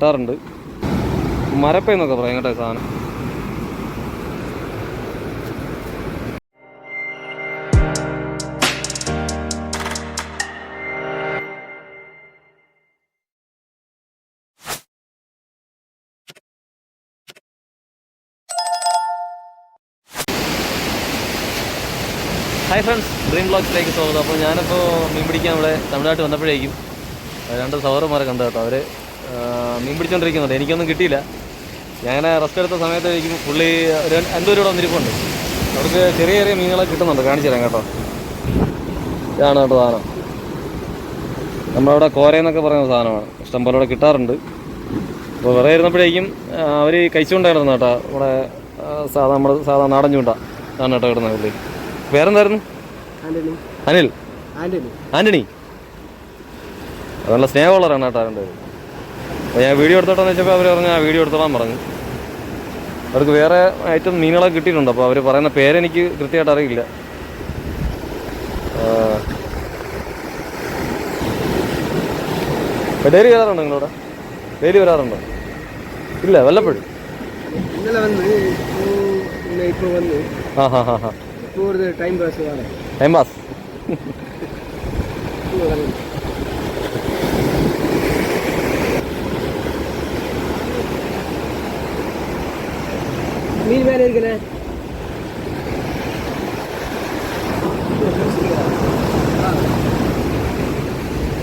കിട്ടാറുണ്ട്. മരപ്പ എന്നൊക്കെ പറയാം കേട്ടോ സാധനം. ഹായ് ഫ്രണ്ട്സ്, ഡ്രീം ബ്ലോഗ്സിലേക്ക് സ്വാഗതം. അപ്പോൾ ഞാനിപ്പോൾ മീൻ പിടിക്കാൻ ഇവിടെ തമിഴ്നാട്ടിൽ വന്നപ്പോഴേക്കും രണ്ട് സഹോദരന്മാരെ കണ്ടു കേട്ടോ. അവർ മീൻ പിടിച്ചുകൊണ്ടിരിക്കുന്നുണ്ട്. എനിക്കൊന്നും കിട്ടിയില്ല. ഞാൻ റെസ്റ്റ് എടുത്ത സമയത്തേക്കും പുള്ളി എന്തോ രൂപ വന്നിരിപ്പുണ്ട്. അവർക്ക് ചെറിയ ചെറിയ മീനുകളൊക്കെ കിട്ടുന്നുണ്ട്. കാണിച്ചു തരാം കേട്ടോ. ഇതാണ് കേട്ടോ സാധനം. നമ്മളവിടെ കോരയെന്നൊക്കെ പറയുന്ന സാധനമാണ്. ഇഷ്ടംപോലെ ഇവിടെ കിട്ടാറുണ്ട്. അപ്പോൾ വെറുതെ ഇരുന്നപ്പോഴേക്കും അവർ കഴിച്ചുകൊണ്ടായിരുന്നു കേട്ടോ. ഇവിടെ നമ്മൾ സാധാരണ നാടൻ ചൂണ്ട ആണ് കേട്ടോ കിട്ടുന്നത്. പുള്ളി പേരെന്തായിരുന്നു? അനിൽ. ആൻ്റണി. നല്ല സ്നേഹമുള്ളവരാണ് കേട്ടോ അവരുടെ. അപ്പോൾ ഞാൻ വീഡിയോ എടുത്തോട്ടെന്ന് വെച്ചപ്പോൾ അവർ പറഞ്ഞു ആ വീഡിയോ എടുത്തോളാൻ പറഞ്ഞു. അവർക്ക് വേറെ ഐറ്റം മീനുകളൊക്കെ കിട്ടിയിട്ടുണ്ട്. അപ്പോൾ അവർ പറയുന്ന പേരെനിക്ക് കൃത്യമായിട്ട് അറിയില്ല. ഡെയിലി വരാറുണ്ടോ നിങ്ങളിവിടെ? ഡെയിലി വരാറുണ്ടോ? ഇല്ല, വല്ലപ്പോഴും. Time pass. மீன் வேற இருக்குண்ணே.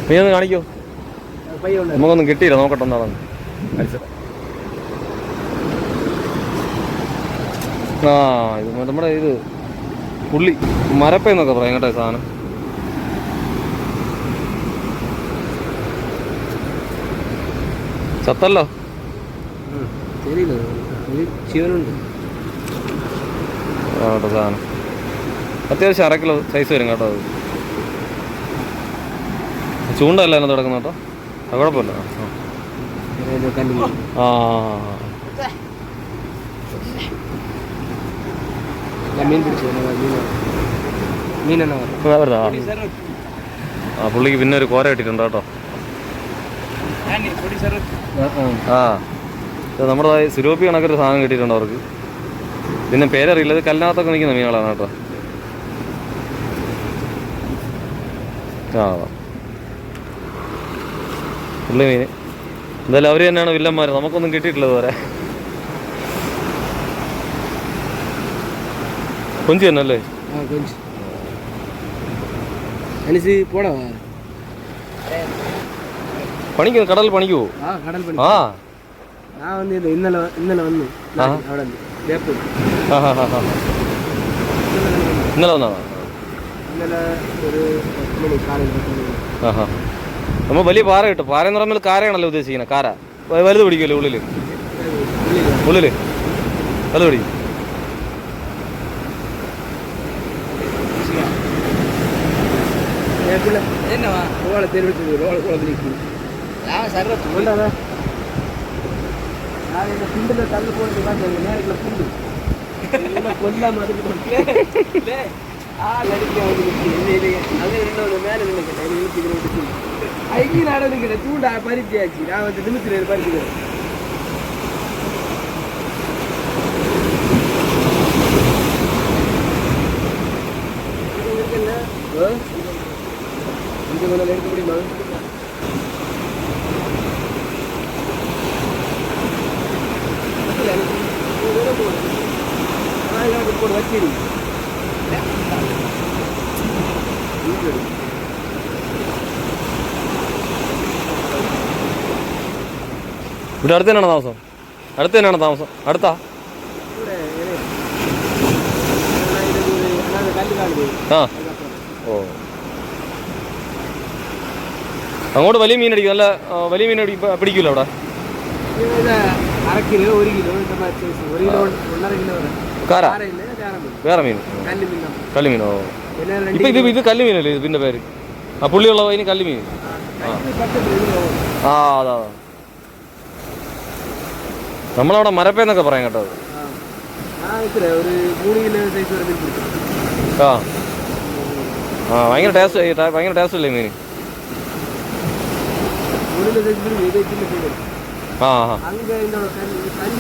മീനൊന്ന് കാണിക്കോ? നമുക്കൊന്നും കിട്ടിയില്ല. നോക്കട്ടെ എന്താണെന്ന്. ഇത് നമ്മുടെ ഇത് പുള്ളി മരപ്പ എന്നൊക്കെ പറയാം കേട്ടോ സാധനം. ചത്തല്ലോ. കേട്ടോ സാധനം അത്യാവശ്യം 1/2 കിലോ സൈസ് വരും കേട്ടോ. അത് ചൂണ്ടല്ല എന്നെ തുടങ്ങുന്ന കേട്ടോ. അത് കുഴപ്പമില്ല. പുള്ളിക്ക് പിന്നെ ഒരു കോര കിട്ടിയിട്ടുണ്ട് കേട്ടോ. നമ്മുടെ സിലോപ്പി കണക്കൊരു സാധനം കിട്ടിയിട്ടുണ്ട് അവർക്ക്. പിന്നെ പേരറിയില്ല. ഇത് കല്ലിനകത്തൊക്കെ നിൽക്കുന്ന മീനുകളാണ് കേട്ടോ. പുള്ളി മീൻ എന്തായാലും അവർ തന്നെയാണ് വില്ലന്മാർ. നമുക്കൊന്നും കിട്ടിയിട്ടില്ല ഇതുവരെ. കൊഞ്ച് തന്നെ അല്ലേ? പണിക്ക് കടൽ പണിക്ക് പോകും. ഇന്നലെ വന്നാണോ? നമ്മൾ വലിയ പാറ കിട്ടും. പാറ എന്ന് പറയുമ്പോൾ കാരയാണല്ലോ ഉദ്ദേശിക്കുന്നത്. കാര വലുത് പിടിക്കുമല്ലോ. ഉള്ളില് വലുത് പിടിക്കും. தூண்டா பறிச்சாச்சு. நான் வந்து நிமிஷத்துல பறிச்சுக்கிறேன். எடுக்க முடியுமா? போட்டு வச்சிரு. ഇവിടെ അടുത്ത് തന്നെയാണ് താമസം? അടുത്താ? ഓ, അങ്ങോട്ട് വലിയ മീൻ അടിക്കും. നല്ല വലിയ മീൻ പിടിക്കൂല അവിടെ? 1/2 കിലോ 1 കിലോ 1 കിലോ 1.5 കിലോ കാര. വേറെ മീൻ? കല്ലുമീനോ? ഇത് കല്ലുമീനല്ലേ ഇതിന്റെ പേര്? ആ പുള്ളിയുള്ള അതിന് കല്ലുമീൻ. അതാ നമ്മളവിടെ മരപ്പയെന്നൊക്കെ പറയാം കേട്ടോ. ഭയങ്കര ടേസ്റ്റ് അല്ലേ മീൻ? ആ ആ அங்கே இந்த கல்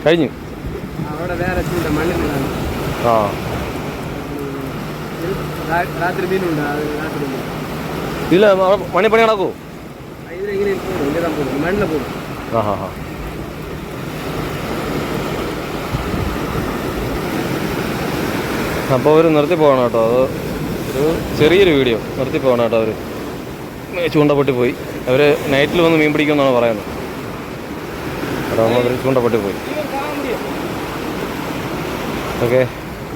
കഴിഞ്ഞു. അവിടെ വേറെ ചൂണ്ട മണ്ണിലാണ്. ആ രാത്രി മീനുണ്ട്. അത് രാത്രി മീൻ ഇതിൽ മണിപ്പണി നടക്കുമോ? ഇതിലെങ്ങനെ പോകും, ഇങ്ങനെ പോകും, മണ്ണിൽ പോകും. ആ ഹാ ഹാ. അപ്പോൾ അവർ നിർത്തി പോകണം കേട്ടോ. അത് ഒരു ചെറിയൊരു വീഡിയോ നിർത്തി പോകണം കേട്ടോ. അവർ ചൂണ്ടപ്പെട്ടി പോയി. അവർ നൈറ്റിൽ വന്ന് മീൻ പിടിക്കുമെന്നാണ് പറയുന്നത്. അതാകുമ്പോൾ അവർ ചൂണ്ടപ്പെട്ടി പോയി. ഓക്കെ,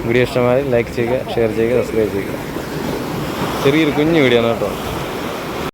വീഡിയോ ഇഷ്ടമായി ലൈക്ക് ചെയ്യുക, ഷെയർ ചെയ്യുക, സബ്സ്ക്രൈബ് ചെയ്യുക. ചെറിയൊരു കുഞ്ഞു വീഡിയോ ആണ് കേട്ടോ.